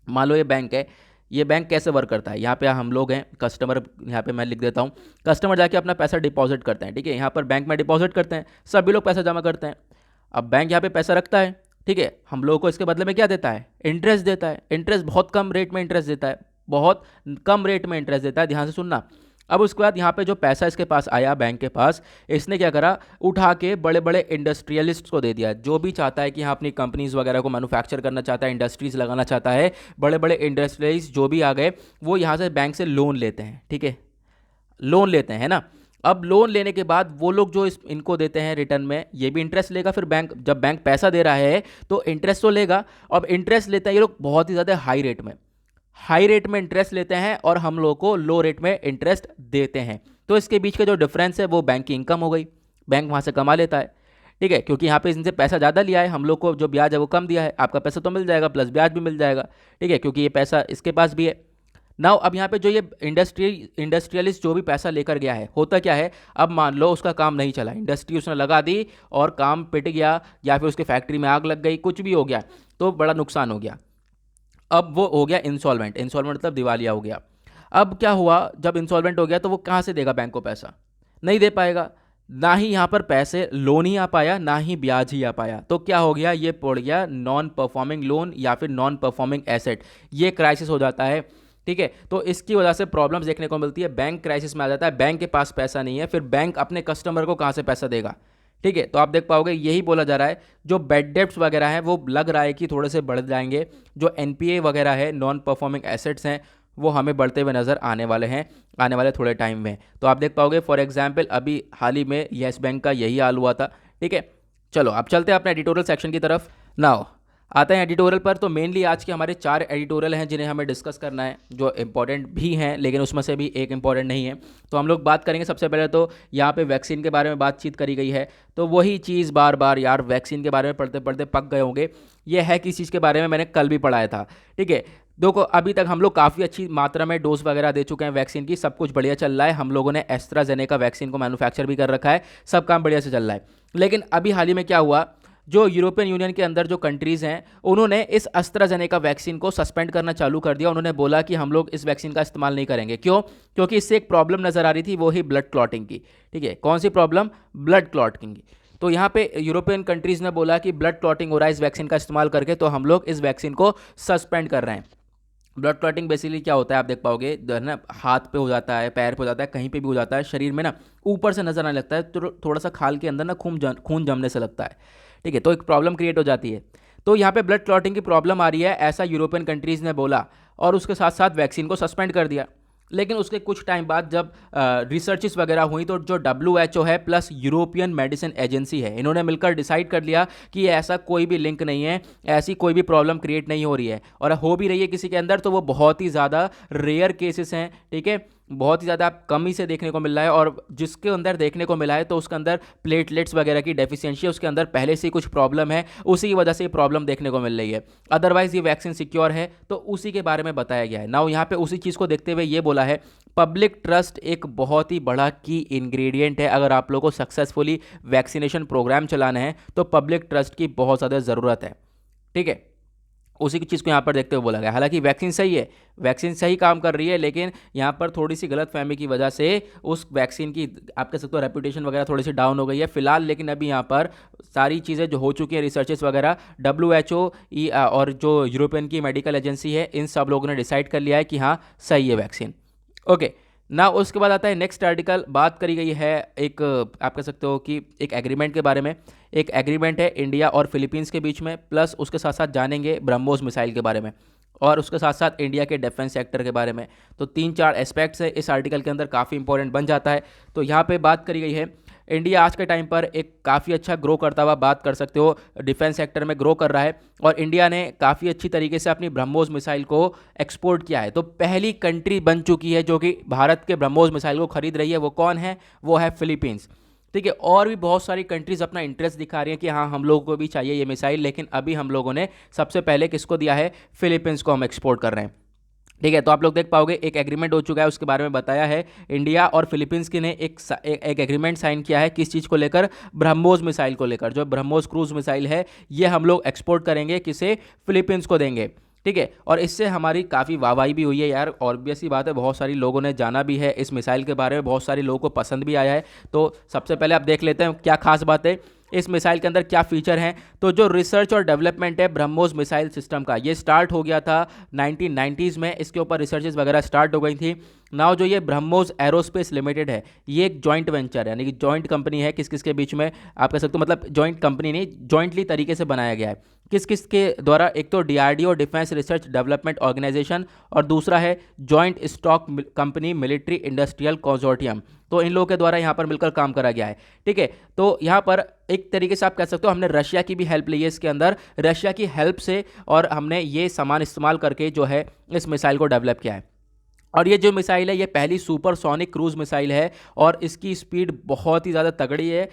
मान लो ये बैंक है, ये बैंक कैसे वर्क करता है, यहाँ पे हम लोग हैं कस्टमर, यहाँ पे मैं लिख देता हूँ, कस्टमर जाके अपना पैसा डिपॉजिट करते हैं, ठीक है, यहाँ पर बैंक में डिपॉजिट करते हैं, सभी लोग पैसा जमा करते हैं। अब बैंक यहाँ पे पैसा रखता है, ठीक है, हम लोगों को इसके बदले में क्या देता है, इंटरेस्ट देता है। इंटरेस्ट बहुत कम रेट में इंटरेस्ट देता है, बहुत कम रेट में इंटरेस्ट देता है, ध्यान से सुनना। अब उसके बाद यहाँ पे जो पैसा इसके पास आया बैंक के पास, इसने क्या करा, उठा के बड़े बड़े इंडस्ट्रियलिस्ट को दे दिया। जो भी चाहता है कि यहाँ अपनी कंपनीज वगैरह को मैन्युफैक्चर करना चाहता है, इंडस्ट्रीज लगाना चाहता है, बड़े बड़े इंडस्ट्रियलिस्ट जो भी आ गए, वो यहाँ से बैंक से लोन लेते हैं, ठीक है, लोन लेते हैं ना। अब लोन लेने के बाद वो लोग जो इनको देते हैं रिटर्न में, ये भी इंटरेस्ट लेगा। फिर बैंक, जब बैंक पैसा दे रहा है तो इंटरेस्ट तो लेगा। अब इंटरेस्ट लेते हैं ये लोग बहुत ही ज़्यादा हाई रेट में इंटरेस्ट लेते हैं, और हम लोग को लो रेट में इंटरेस्ट देते हैं। तो इसके बीच का जो डिफरेंस है वो बैंक की इनकम हो गई, बैंक वहाँ से कमा लेता है। ठीक है, क्योंकि यहाँ पे इनसे पैसा ज़्यादा लिया है, हम लोग को जो ब्याज है वो कम दिया है, आपका पैसा तो मिल जाएगा प्लस ब्याज भी मिल जाएगा। ठीक है, क्योंकि ये पैसा इसके पास भी है। नाउ अब यहाँ पे जो ये इंडस्ट्रियलिस्ट जो भी पैसा लेकर गया है, होता क्या है, अब मान लो उसका काम नहीं चला, इंडस्ट्री उसने लगा दी और काम पिट गया, या फिर उसके फैक्ट्री में आग लग गई, कुछ भी हो गया, तो बड़ा नुकसान हो गया। अब वो हो गया इंसॉल्वेंट, इंसॉल्वेंट मतलब दिवालिया हो गया। अब क्या हुआ, जब इंसॉल्वेंट हो गया तो वो कहाँ से देगा बैंक को पैसा, नहीं दे पाएगा, ना ही यहाँ पर पैसे लोन ही आ पाया, ना ही ब्याज ही आ पाया। तो क्या हो गया, ये पड़ गया नॉन परफॉर्मिंग लोन या फिर नॉन परफॉर्मिंग एसेट, ये क्राइसिस हो जाता है। ठीक है, तो इसकी वजह से प्रॉब्लम्स देखने को मिलती है, बैंक क्राइसिस में आ जाता है, बैंक के पास पैसा नहीं है, फिर बैंक अपने कस्टमर को कहाँ से पैसा देगा। ठीक है, तो आप देख पाओगे यही बोला जा रहा है, जो बेड डेप्ट्स वगैरह हैं वो लग रहा है कि थोड़े से बढ़ जाएंगे, जो एनपीए वगैरह है, नॉन परफॉर्मिंग एसेट्स हैं, वो हमें बढ़ते हुए नज़र आने वाले हैं आने वाले थोड़े टाइम में। तो आप देख पाओगे फॉर एग्जांपल अभी हाल ही में येस बैंक का यही हाल हुआ था। ठीक है, चलो अब चलते हैं अपने एडिटोरियल सेक्शन की तरफ। नाउ आते हैं एडिटोरियल पर। तो मेनली आज के हमारे 4 एडिटोरियल हैं जिन्हें हमें डिस्कस करना है, जो इंपॉर्टेंट भी हैं लेकिन उसमें से भी एक इंपॉर्टेंट नहीं है। तो हम लोग बात करेंगे सबसे पहले, तो यहाँ पे वैक्सीन के बारे में बातचीत करी गई है, तो वही चीज़ बार बार यार वैक्सीन के बारे में पढ़ते पढ़ते पक गए होंगे। ये है किस चीज़ के बारे में, मैंने कल भी पढ़ाया था। ठीक है, देखो अभी तक हम लोग काफ़ी अच्छी मात्रा में डोज वगैरह दे चुके हैं वैक्सीन की, सब कुछ बढ़िया चल रहा है, हम लोगों ने एस्ट्राजेनेका वैक्सीन को मैन्युफैक्चर भी कर रखा है, सब काम बढ़िया से चल रहा है। लेकिन अभी हाल ही में क्या हुआ, जो यूरोपियन यूनियन के अंदर जो कंट्रीज़ हैं उन्होंने इस एस्ट्राजेनेका वैक्सीन को सस्पेंड करना चालू कर दिया। उन्होंने बोला कि हम लोग इस वैक्सीन का इस्तेमाल नहीं करेंगे। क्यों? क्योंकि इससे एक प्रॉब्लम नज़र आ रही थी, वो ही ब्लड क्लॉटिंग की। ठीक है, कौन सी प्रॉब्लम? ब्लड क्लॉटिंग की। तो यहाँ पे यूरोपियन कंट्रीज़ ने बोला कि ब्लड क्लॉटिंग हो रहा है इस वैक्सीन का इस्तेमाल करके, तो हम लोग इस वैक्सीन को सस्पेंड कर रहे हैं। ब्लड क्लॉटिंग बेसिकली क्या होता है, आप देख पाओगे ना, हाथ पे हो जाता है, पैर पे हो जाता है, कहीं पे भी हो जाता है, शरीर में ना ऊपर से नजर आने लगता है, तो थोड़ा सा खाल के अंदर ना खून जमने से लगता है। ठीक है, तो एक प्रॉब्लम क्रिएट हो जाती है। तो यहाँ पे ब्लड क्लॉटिंग की प्रॉब्लम आ रही है, ऐसा यूरोपियन कंट्रीज़ ने बोला और उसके साथ साथ वैक्सीन को सस्पेंड कर दिया। लेकिन उसके कुछ टाइम बाद जब रिसर्चेस वगैरह हुई, तो जो WHO है प्लस यूरोपियन मेडिसिन एजेंसी है, इन्होंने मिलकर डिसाइड कर लिया कि ऐसा कोई भी लिंक नहीं है, ऐसी कोई भी प्रॉब्लम क्रिएट नहीं हो रही है, और हो भी रही है किसी के अंदर तो वो बहुत ही ज़्यादा रेयर केसेस हैं। ठीक है, बहुत ही ज़्यादा कम ही से देखने को मिल रहा है, और जिसके अंदर देखने को मिला है तो उसके अंदर प्लेटलेट्स वगैरह की डेफिशिएंसी है, उसके अंदर पहले से ही कुछ प्रॉब्लम है, उसी की वजह से ये प्रॉब्लम देखने को मिल रही है। अदरवाइज ये वैक्सीन सिक्योर है, तो उसी के बारे में बताया गया है। नाउ यहाँ पे उसी चीज़ को देखते हुए ये बोला है, पब्लिक ट्रस्ट एक बहुत ही बड़ा की इंग्रेडिएंट है। अगर आप लोगों को सक्सेसफुली वैक्सीनेशन प्रोग्राम चलाना है तो पब्लिक ट्रस्ट की बहुत ज़्यादा ज़रूरत है। ठीक है, उसी की चीज़ को यहाँ पर देखते हुए बोला गया। हालांकि वैक्सीन सही है, वैक्सीन सही काम कर रही है, लेकिन यहाँ पर थोड़ी सी गलतफहमी की वजह से उस वैक्सीन की आप कह सकते हो रेपुटेशन वगैरह थोड़ी सी डाउन हो गई है फिलहाल। लेकिन अभी यहाँ पर सारी चीज़ें जो हो चुकी हैं, रिसर्चेस वगैरह, WHO और जो यूरोपियन की मेडिकल एजेंसी है, इन सब लोगों ने डिसाइड कर लिया है कि हाँ सही है वैक्सीन। ओके, ना उसके बाद आता है नेक्स्ट आर्टिकल। बात करी गई है एक आप कह सकते हो कि एक एग्रीमेंट के बारे में। एक एग्रीमेंट है इंडिया और फिलीपींस के बीच में, प्लस उसके साथ साथ जानेंगे ब्रह्मोस मिसाइल के बारे में, और उसके साथ साथ इंडिया के डिफेंस सेक्टर के बारे में। तो 3-4 एस्पेक्ट्स है इस आर्टिकल के अंदर, काफ़ी इंपॉर्टेंट बन जाता है। तो यहाँ पे बात करी गई है, इंडिया आज के टाइम पर एक काफ़ी अच्छा ग्रो करता हुआ बात कर सकते हो, डिफेंस सेक्टर में ग्रो कर रहा है, और इंडिया ने काफ़ी अच्छी तरीके से अपनी ब्रह्मोस मिसाइल को एक्सपोर्ट किया है। तो पहली कंट्री बन चुकी है जो कि भारत के ब्रह्मोस मिसाइल को खरीद रही है, वो कौन है? वो है फिलीपींस। ठीक है, और भी बहुत सारी कंट्रीज अपना इंटरेस्ट दिखा रही हैं कि हाँ हम लोगों को भी चाहिए ये मिसाइल, लेकिन अभी हम लोगों ने सबसे पहले किसको दिया है? फिलीपींस को हम एक्सपोर्ट कर रहे हैं। ठीक है, तो आप लोग देख पाओगे एक एग्रीमेंट हो चुका है, उसके बारे में बताया है। इंडिया और फिलीपींस की ने एक एग्रीमेंट साइन किया है, किस चीज़ को लेकर? ब्रह्मोस मिसाइल को लेकर। जो ब्रह्मोस क्रूज मिसाइल है ये हम लोग एक्सपोर्ट करेंगे, किसे? फिलीपींस को देंगे। ठीक है, और इससे हमारी काफ़ी वाहवाही भी हुई है यार, ऑब्वियस सी बात है, बहुत सारी लोगों ने जाना भी है इस मिसाइल के बारे में, बहुत सारे लोगों को पसंद भी आया है। तो सबसे पहले आप देख लेते हैं क्या खास बात है इस मिसाइल के अंदर, क्या फीचर हैं। तो जो रिसर्च और डेवलपमेंट है ब्रह्मोस मिसाइल सिस्टम का, ये स्टार्ट हो गया था 1990s में, इसके ऊपर रिसर्चेस वगैरह स्टार्ट हो गई थी। नाउ जो ये ब्रह्मोस एरोस्पेस लिमिटेड है, ये एक जॉइंट वेंचर है, यानी कि जॉइंट कंपनी है किस किस के बीच में, आप कह सकते हो, मतलब जॉइंट कंपनी नहीं, जॉइंटली तरीके से बनाया गया है। किस किस के द्वारा? एक तो DRDO defence research development organisation, और दूसरा है joint stock company military industrial consortium. तो इन लोगों के द्वारा यहाँ पर मिलकर काम करा गया है। ठीक है, तो यहाँ पर एक तरीके से आप कह सकते हो हमने रशिया की भी हेल्प ली है इसके अंदर, रशिया की हेल्प से, और हमने ये सामान इस्तेमाल करके जो है इस मिसाइल को डेवलप किया है। और ये जो मिसाइल है ये पहली सुपरसोनिक क्रूज मिसाइल है और इसकी स्पीड बहुत ही ज़्यादा तगड़ी है।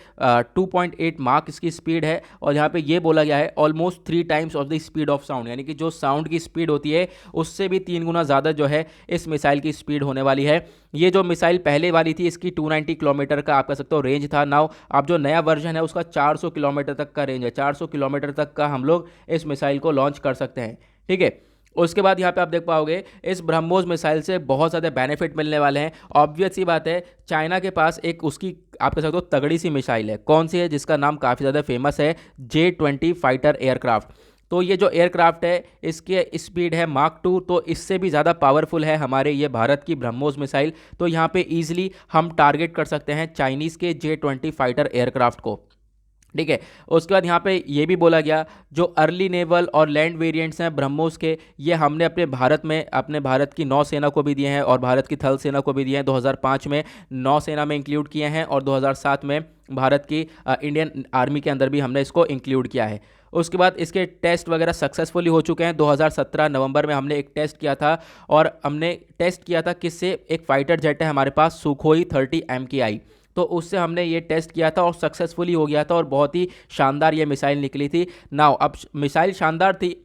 2.8 मार्क इसकी स्पीड है और यहाँ पे ये बोला गया है almost 3 times of the speed of sound, यानी कि जो साउंड की स्पीड होती है उससे भी 3 गुना ज़्यादा जो है इस मिसाइल की स्पीड होने वाली है। ये जो मिसाइल पहले वाली थी इसकी 290 किलोमीटर का आप कह सकते हो रेंज था। नाउ अब जो नया वर्जन है उसका 400 किलोमीटर तक का रेंज है। 400 किलोमीटर तक का हम लोग इस मिसाइल को लॉन्च कर सकते हैं, ठीक है। उसके बाद यहाँ पे आप देख पाओगे इस ब्रह्मोस मिसाइल से बहुत ज़्यादा बेनिफिट मिलने वाले हैं। ऑब्वियस सी बात है, चाइना के पास एक उसकी आप कह सकते हो तगड़ी सी मिसाइल है। कौन सी है? जिसका नाम काफ़ी ज़्यादा फेमस है, J-20 फाइटर एयरक्राफ्ट। तो ये जो एयरक्राफ्ट है इसके स्पीड है मार्क 2, तो इससे भी ज़्यादा पावरफुल है हमारे ये भारत की ब्रह्मोस मिसाइल। तो यहाँ पे ईजिली हम टारगेट कर सकते हैं चाइनीज़ के J-20 फाइटर एयरक्राफ्ट को, ठीक है। उसके बाद यहाँ पे ये भी बोला गया जो अर्ली नेवल और लैंड वेरिएंट्स हैं ब्रह्मोस के, ये हमने अपने भारत की नौसेना को भी दिए हैं और भारत की थल सेना को भी दिए हैं। 2005 में नौसेना में इंक्लूड किए हैं और 2007 में भारत की इंडियन आर्मी के अंदर भी हमने इसको इंक्लूड किया है। उसके बाद इसके टेस्ट वगैरह सक्सेसफुली हो चुके हैं। 2017 नवंबर में हमने एक टेस्ट किया था और हमने टेस्ट किया था किससे? एक फाइटर जेट है हमारे पास सुखोई 30 MKI, तो उससे हमने ये टेस्ट किया था और सक्सेसफुली हो गया था और बहुत ही शानदार ये मिसाइल निकली थी। नाउ अब मिसाइल शानदार थी,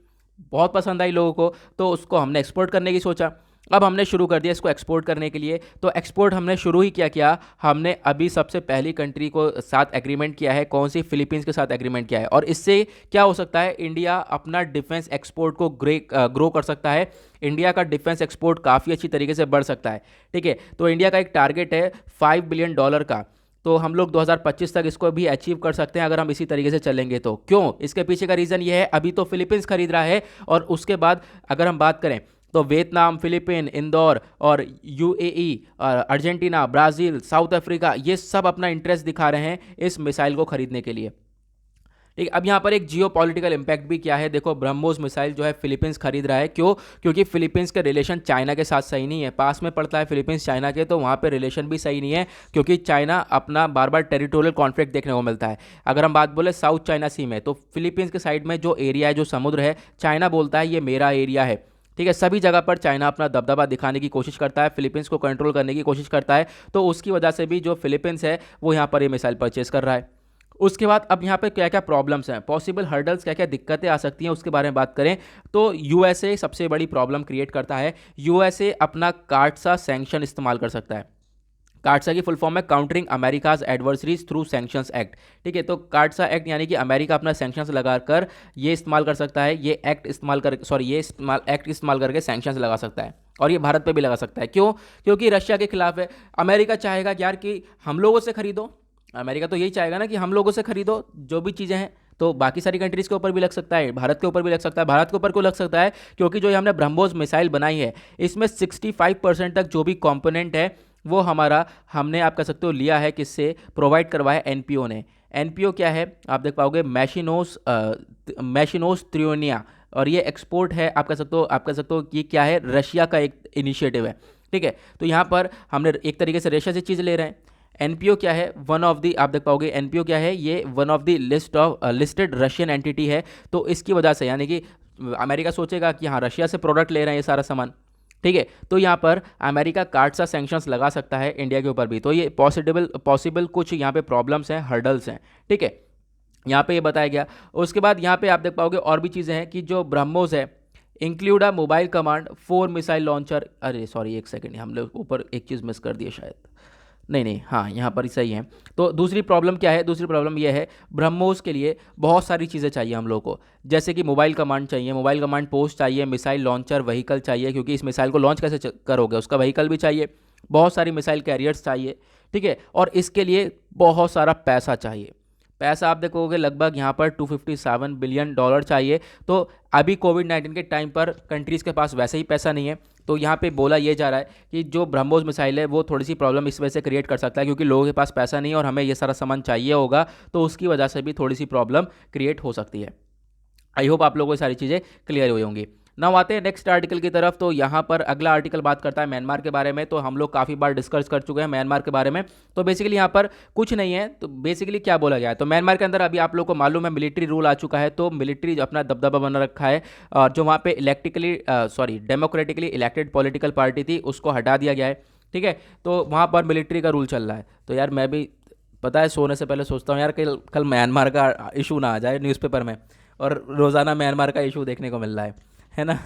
बहुत पसंद आई लोगों को, तो उसको हमने एक्सपोर्ट करने की सोचा। अब हमने शुरू कर दिया इसको एक्सपोर्ट करने के लिए। तो एक्सपोर्ट हमने शुरू ही किया हमने अभी सबसे पहली कंट्री को साथ एग्रीमेंट किया है। कौन सी? फिलीपींस के साथ एग्रीमेंट किया है। और इससे क्या हो सकता है, इंडिया अपना डिफेंस एक्सपोर्ट को ग्रो कर सकता है। इंडिया का डिफेंस एक्सपोर्ट काफ़ी अच्छी तरीके से बढ़ सकता है, ठीक है। तो इंडिया का एक टारगेट है $5 बिलियन का, तो हम लोग 2025 तक इसको भी अचीव कर सकते हैं अगर हम इसी तरीके से चलेंगे तो। क्यों? इसके पीछे का रीज़न ये है, अभी तो फिलीपींस खरीद रहा है और उसके बाद अगर हम बात करें तो वियतनाम, फिलीपीन, इंदौर और UAE, Argentina, Brazil, south Africa, ये सब अपना इंटरेस्ट दिखा रहे हैं इस मिसाइल को खरीदने के लिए, ठीक। अब यहाँ पर एक जियो पॉलिटिकल इम्पैक्ट भी क्या है, देखो ब्रह्मोस मिसाइल जो है फिलीपींस खरीद रहा है। क्यों? क्योंकि फिलीपींस के रिलेशन चाइना के साथ सही नहीं है। पास में पड़ता है फिलीपींस चाइना के, तो वहाँ पे रिलेशन भी सही नहीं है क्योंकि चाइना अपना बार बार टेरिटोरियल कॉन्फ्लिक्ट देखने को मिलता है। अगर हम बात बोले साउथ चाइना सी में, तो फिलीपींस के साइड में जो एरिया है, जो समुद्र है, चाइना बोलता है ये मेरा एरिया है, ठीक है। सभी जगह पर चाइना अपना दबदबा दिखाने की कोशिश करता है, फिलीपींस को कंट्रोल करने की कोशिश करता है, तो उसकी वजह से भी जो फिलीपींस है वो यहाँ पर ये मिसाइल परचेज कर रहा है। उसके बाद अब यहाँ पे क्या क्या प्रॉब्लम्स हैं, पॉसिबल हर्डल्स, क्या क्या दिक्कतें आ सकती हैं, उसके बारे में बात करें तो USA सबसे बड़ी प्रॉब्लम क्रिएट करता है। USA अपना कार्टसा सैंक्शन इस्तेमाल कर सकता है। कार्टसा की फुल फॉर्म है countering America's adversaries through sanctions act, ठीक है। तो कार्टसा एक्ट यानी कि अमेरिका अपना सैंक्शंस लगाकर ये इस्तेमाल कर सकता है, ये एक्ट इस्तेमाल कर ये एक्ट इस्तेमाल करके सैंक्शंस लगा सकता है और ये भारत पे भी लगा सकता है। क्यों? क्योंकि रशिया के खिलाफ है। अमेरिका चाहेगा कि यार कि हम लोगों से खरीदो, अमेरिका तो यही चाहेगा ना कि हम लोगों से खरीदो जो भी चीज़ें हैं, तो बाकी सारी कंट्रीज़ के ऊपर भी लग सकता है, भारत के ऊपर भी लग सकता है। भारत के ऊपर क्यों लग सकता है? क्योंकि जो ये हमने ब्रह्मोस मिसाइल बनाई है इसमें 65% तक जो भी कंपोनेंट है वो हमने आप कह सकते हो लिया है, किससे प्रोवाइड करवाया? NPO ने। NPO क्या है? आप देख पाओगे मैशिनोस त्रियोनिया, और ये एक्सपोर्ट है, आप कह सकते हो कि क्या है, रशिया का एक इनिशिएटिव है, ठीक है। तो यहाँ पर हमने एक तरीके से रशिया से चीज़ ले रहे हैं। NPO क्या है? वन ऑफ दी, आप देख पाओगे NPO क्या है, ये one of the listed Russian entity है। तो इसकी वजह से यानी कि अमेरिका सोचेगा कि हाँ रशिया से प्रोडक्ट ले रहे हैं ये सारा सामान, ठीक है। तो यहाँ पर अमेरिका कार्टसा सैंक्शंस लगा सकता है इंडिया के ऊपर भी। तो ये पॉसिबल कुछ यहाँ पे प्रॉब्लम्स हैं, हर्डल्स हैं, ठीक है, यहाँ पे ये बताया गया। उसके बाद यहाँ पे आप देख पाओगे और भी चीज़ें हैं कि जो ब्रह्मोस है include a mobile command 4 missile launcher. अरे सॉरी एक सेकेंड, हम लोग ऊपर एक चीज़ मिस कर दिए शायद, नहीं हाँ यहाँ पर ही सही है। तो दूसरी प्रॉब्लम क्या है? दूसरी प्रॉब्लम यह है ब्रह्मोस के लिए बहुत सारी चीज़ें चाहिए हम लोग को, जैसे कि मोबाइल कमांड चाहिए, मोबाइल कमांड पोस्ट चाहिए, मिसाइल लॉन्चर व्हीकल चाहिए, क्योंकि इस मिसाइल को लॉन्च कैसे करोगे उसका व्हीकल भी चाहिए, बहुत सारी मिसाइल कैरियर्स चाहिए, ठीक है। और इसके लिए बहुत सारा पैसा चाहिए। पैसा आप देखोगे लगभग यहाँ पर $257 बिलियन चाहिए। तो अभी कोविड-19 के टाइम पर कंट्रीज़ के पास वैसे ही पैसा नहीं है। तो यहाँ पे बोला ये जा रहा है कि जो ब्रह्मोस मिसाइल है वो थोड़ी सी प्रॉब्लम इस वजह से क्रिएट कर सकता है क्योंकि लोगों के पास पैसा नहीं है और हमें ये सारा सामान चाहिए होगा, तो उसकी वजह से भी थोड़ी सी प्रॉब्लम क्रिएट हो सकती है। आई होप आप लोगों को सारी चीज़ें क्लियर हुई होंगी। नाउ आते हैं नेक्स्ट आर्टिकल की तरफ। तो यहाँ पर अगला आर्टिकल बात करता है म्यांमार के बारे में। तो हम लोग काफ़ी बार डिस्कस कर चुके हैं म्यांमार के बारे में। तो बेसिकली यहाँ पर कुछ नहीं है। तो बेसिकली क्या बोला गया है, तो म्यांमार के अंदर अभी आप लोग को मालूम है मिलिट्री रूल आ चुका है। तो मिलिट्री अपना दबदबा बना रखा है, और जो वहाँ पे डेमोक्रेटिकली इलेक्टेड पॉलिटिकल पार्टी थी उसको हटा दिया गया है। ठीक है, तो वहाँ पर मिलिट्री का रूल चल रहा है। तो यार मैं भी पता है सोने से पहले सोचता हूँ यार कल कल म्यांमार का इशू ना आ जाए न्यूज़पेपर में, और रोज़ाना म्यांमार का इशू देखने को मिल रहा है ना।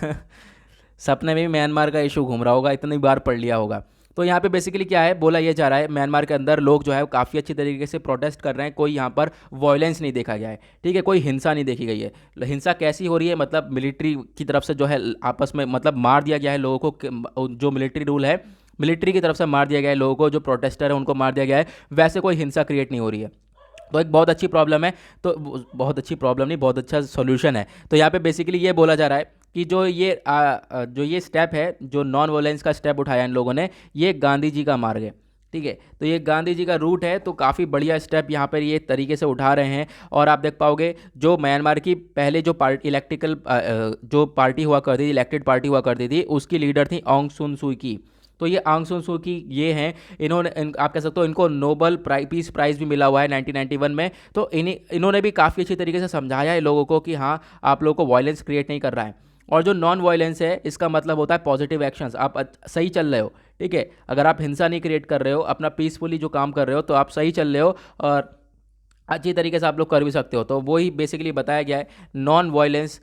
सपने में भी म्यांमार का इशू घूम रहा होगा, इतनी बार पढ़ लिया होगा। तो यहाँ पे बेसिकली क्या है, बोला ये जा रहा है म्यांमार के अंदर लोग जो है काफ़ी अच्छी तरीके से प्रोटेस्ट कर रहे हैं। कोई यहाँ पर वॉयलेंस नहीं देखा गया है, ठीक है, कोई हिंसा नहीं देखी गई है। हिंसा कैसी हो रही है, मतलब मिलिट्री की तरफ से जो है आपस में मतलब मार दिया गया है लोगों को। जो मिलिट्री रूल है, मिलिट्री की तरफ से मार दिया गया है लोगों को, जो प्रोटेस्टर है उनको मार दिया गया है। वैसे कोई हिंसा क्रिएट नहीं हो रही है। तो एक बहुत अच्छी प्रॉब्लम है। तो बहुत अच्छी प्रॉब्लम नहीं, बहुत अच्छा सॉल्यूशन है। तो यहाँ पे बेसिकली ये बोला जा रहा है कि जो ये स्टेप है, जो नॉन वायलेंस का स्टेप उठाया इन लोगों ने, ये गांधी जी का मार्ग है। ठीक है, तो ये गांधी जी का रूट है। तो काफ़ी बढ़िया स्टेप यहाँ पर ये तरीके से उठा रहे हैं। और आप देख पाओगे जो म्यांमार की पहले जो जो पार्टी हुआ करती थी, इलेक्टेड पार्टी हुआ करती थी, उसकी लीडर थी ऑन्ग सुन सू की। तो ये आंग सुन सू की ये हैं, आप कह सकते हो इनको नोबल पीस प्राइज़ भी मिला हुआ है 1991 में। तो इन्होंने भी काफ़ी अच्छी तरीके से समझाया है लोगों को कि हाँ आप लोगों को वायलेंस क्रिएट नहीं कर रहा है। और जो नॉन वायलेंस है इसका मतलब होता है पॉजिटिव एक्शंस, आप सही चल रहे हो। ठीक है, अगर आप हिंसा नहीं क्रिएट कर रहे हो, अपना पीसफुली जो काम कर रहे हो, तो आप सही चल रहे हो और अच्छी तरीके से आप लोग कर भी सकते हो। तो वही बेसिकली बताया गया है, नॉन वायलेंस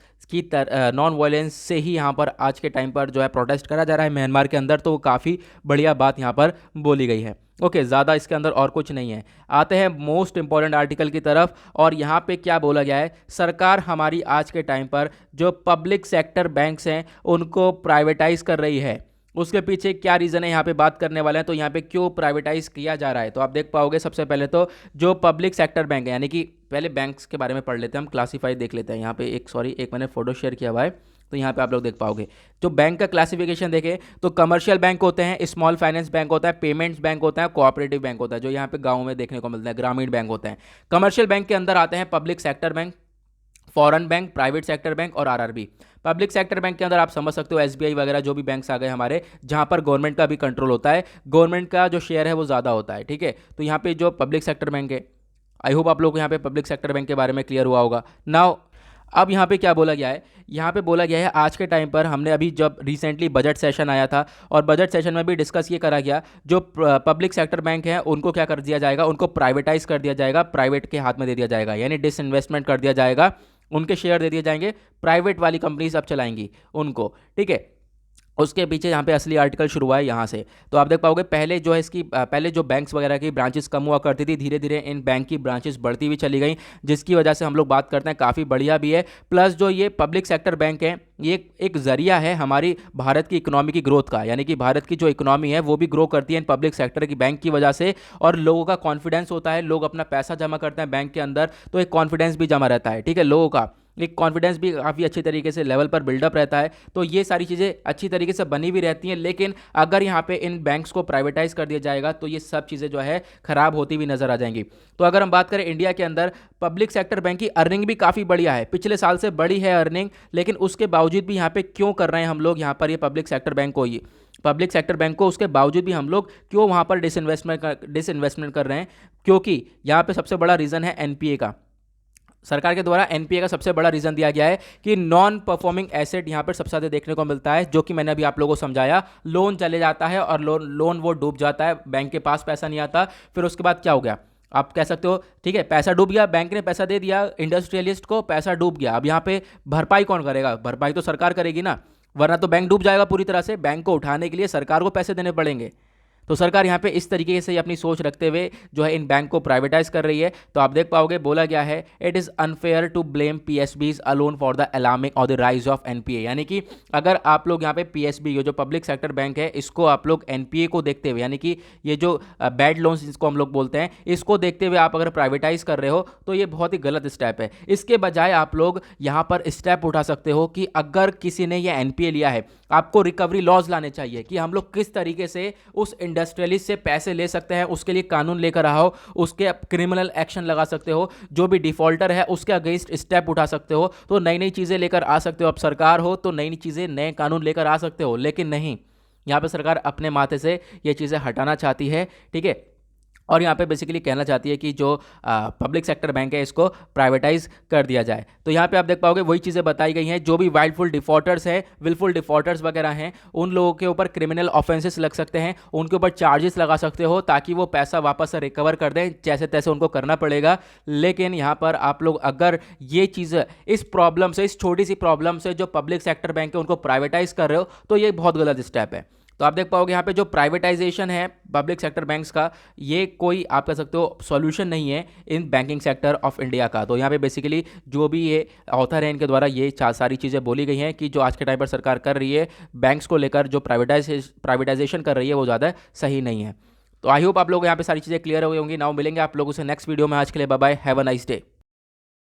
से ही यहाँ पर आज के टाइम पर जो है प्रोटेस्ट करा जा रहा है म्यांमार के अंदर। तो काफ़ी बढ़िया बात यहाँ पर बोली गई है। ओके, ज़्यादा इसके अंदर और कुछ नहीं है। आते हैं मोस्ट इंपॉर्टेंट आर्टिकल की तरफ। और यहाँ पे क्या बोला गया है, सरकार हमारी आज के टाइम पर जो पब्लिक सेक्टर बैंक्स हैं उनको प्राइवेटाइज कर रही है। उसके पीछे क्या रीज़न है यहाँ पे बात करने वाले हैं। तो यहाँ पे क्यों प्राइवेटाइज किया जा रहा है, तो आप देख पाओगे सबसे पहले तो जो पब्लिक सेक्टर बैंक है, यानी कि पहले बैंक्स के बारे में पढ़ लेते हैं, हम क्लासीफाई देख लेते हैं। यहाँ पे एक मैंने फोटो शेयर किया हुआ है। तो यहाँ पे आप लोग देख पाओगे जो बैंक का क्लासिफिकेशन देखें तो कमर्शियल बैंक होते हैं, स्मॉल फाइनेंस बैंक होता है, पेमेंट्स बैंक होता है, कोऑपरेटिव बैंक होता है, जो यहाँ पे गाँव में देखने को मिलता है, ग्रामीण बैंक होते हैं। कमर्शियल बैंक के अंदर आते हैं public sector bank, foreign bank, private sector bank और आरआरबी। पब्लिक सेक्टर बैंक के अंदर आप समझ सकते हो एसबीआई वगैरह जो भी बैंक्स आ गए हमारे, जहां पर गवर्नमेंट का भी कंट्रोल होता है, गवर्नमेंट का जो शेयर है वो ज़्यादा होता है। ठीक है, तो यहाँ पे जो पब्लिक सेक्टर बैंक है, आई होप आप लोग को यहाँ पे पब्लिक सेक्टर बैंक के बारे में क्लियर हुआ होगा। नाउ अब यहाँ पे क्या बोला गया है, यहाँ पे बोला गया है आज के टाइम पर, हमने अभी जब रिसेंटली बजट सेशन आया था और बजट सेशन में भी डिस्कस ये करा गया, जो पब्लिक सेक्टर बैंक है उनको क्या कर दिया जाएगा, उनको प्राइवेटाइज कर दिया जाएगा, प्राइवेट के हाथ में दे दिया जाएगा, यानी डिसइन्वेस्टमेंट कर दिया जाएगा, उनके शेयर दे दिए जाएंगे, प्राइवेट वाली कंपनीज अब चलाएंगी उनको। ठीक है, उसके पीछे यहाँ पे असली आर्टिकल शुरू हुआ है यहाँ से। तो आप देख पाओगे पहले जो है पहले जो बैंक्स वगैरह की ब्रांचेस कम हुआ करती थी, धीरे धीरे इन बैंक की ब्रांचेस बढ़ती हुई चली गई, जिसकी वजह से हम लोग बात करते हैं काफ़ी बढ़िया भी है। प्लस जो ये पब्लिक सेक्टर बैंक है ये एक जरिया है हमारी भारत की इकोनॉमी की ग्रोथ का, यानी कि भारत की जो इकोनॉमी है वो भी ग्रो करती है इन पब्लिक सेक्टर की बैंक की वजह से। और लोगों का कॉन्फिडेंस होता है, लोग अपना पैसा जमा करते हैं बैंक के अंदर, तो एक कॉन्फिडेंस भी जमा रहता है। ठीक है, लोगों का एक कॉन्फिडेंस भी काफ़ी अच्छी तरीके से लेवल पर बिल्डअप रहता है। तो ये सारी चीज़ें अच्छी तरीके से बनी भी रहती हैं। लेकिन अगर यहाँ पे इन बैंक्स को प्राइवेटाइज कर दिया जाएगा तो ये सब चीज़ें जो है ख़राब होती हुई नज़र आ जाएंगी। तो अगर हम बात करें इंडिया के अंदर पब्लिक सेक्टर बैंक की अर्निंग भी काफ़ी बढ़िया है, पिछले साल से बड़ी है अर्निंग, लेकिन उसके बावजूद भी यहाँ पे क्यों कर रहे हैं हम लोग यहाँ पर ये पब्लिक सेक्टर बैंक को उसके बावजूद भी हम लोग क्यों वहाँ पर डिसइन्वेस्टमेंट कर रहे हैं, क्योंकि यहाँ पे सबसे बड़ा रीज़न है एनपीए का। सरकार के द्वारा एनपीए का सबसे बड़ा रीज़न दिया गया है कि नॉन परफॉर्मिंग एसेट यहाँ पर सबसे ज़्यादा देखने को मिलता है, जो कि मैंने अभी आप लोगों को समझाया, लोन चले जाता है और लोन वो डूब जाता है, बैंक के पास पैसा नहीं आता। फिर उसके बाद क्या हो गया, आप कह सकते हो ठीक है पैसा डूब गया, बैंक ने पैसा दे दिया इंडस्ट्रियलिस्ट को, पैसा डूब गया, अब यहाँ पे भरपाई कौन करेगा, भरपाई तो सरकार करेगी ना, वरना तो बैंक डूब जाएगा पूरी तरह से। बैंक को उठाने के लिए सरकार को पैसे देने पड़ेंगे। तो सरकार यहाँ पे इस तरीके से अपनी सोच रखते हुए जो है इन बैंक को प्राइवेटाइज कर रही है। तो आप देख पाओगे बोला गया है, it is unfair to blame PSBs alone for the alarming और द राइज ऑफ एनपीए, यानी कि अगर आप लोग यहाँ पे पीएसबी ये जो पब्लिक सेक्टर बैंक है इसको आप लोग एनपीए को देखते हुए, यानी कि ये जो बैड लोन्स जिसको हम लोग बोलते हैं, इसको देखते हुए आप अगर प्राइवेटाइज कर रहे हो तो ये बहुत ही गलत स्टेप है। इसके बजाय आप लोग यहाँ पर स्टेप उठा सकते हो कि अगर किसी ने ये एनपीए लिया है, आपको रिकवरी लॉज लाने चाहिए कि हम लोग किस तरीके से उस इंडस्ट्रियलिस्ट से पैसे ले सकते हैं उसके लिए कानून लेकर आओ, उसके आप क्रिमिनल एक्शन लगा सकते हो, जो भी डिफॉल्टर है उसके अगेंस्ट स्टेप उठा सकते हो, तो नई नई चीज़ें लेकर आ सकते हो। अब सरकार हो तो नई नई चीज़ें, नए कानून लेकर आ सकते हो, लेकिन नहीं, यहाँ पे सरकार अपने माथे से ये चीज़ें हटाना चाहती है, ठीक है। और यहाँ पे बेसिकली कहना चाहती है कि जो पब्लिक सेक्टर बैंक है इसको प्राइवेटाइज कर दिया जाए। तो यहाँ पे आप देख पाओगे वही चीज़ें बताई गई हैं, जो भी वाइल्डफुल डिफॉल्टर्स हैं, विलफुल डिफॉल्टर्स वगैरह हैं, उन लोगों के ऊपर क्रिमिनल ऑफेंसेस लग सकते हैं, उनके ऊपर चार्जेस लगा सकते हो ताकि वो पैसा वापस से रिकवर कर दें, जैसे तैसे उनको करना पड़ेगा। लेकिन यहाँ पर आप लोग अगर ये चीज़ इस प्रॉब्लम से, इस छोटी सी प्रॉब्लम से जो पब्लिक सेक्टर बैंक है उनको प्राइवेटाइज कर रहे हो, तो ये बहुत गलत स्टेप है। तो आप देख पाओगे यहाँ पे जो प्राइवेटाइजेशन है पब्लिक सेक्टर बैंक्स का, ये कोई आप कह सकते हो सॉल्यूशन नहीं है in banking sector of India का। तो यहाँ पे बेसिकली जो भी ये ऑथर है इनके द्वारा ये सारी चीज़ें बोली गई हैं कि जो आज के टाइम पर सरकार कर रही है बैंक्स को लेकर, जो प्राइवेटाइजेशन कर रही है वो ज़्यादा सही नहीं है। तो आई होप आप लोग यहाँ पे सारी चीज़ें क्लियर हो गई होंगी। नाउ मिलेंगे आप लोगों से नेक्स्ट वीडियो में। आज के लिए bye bye, have a nice day.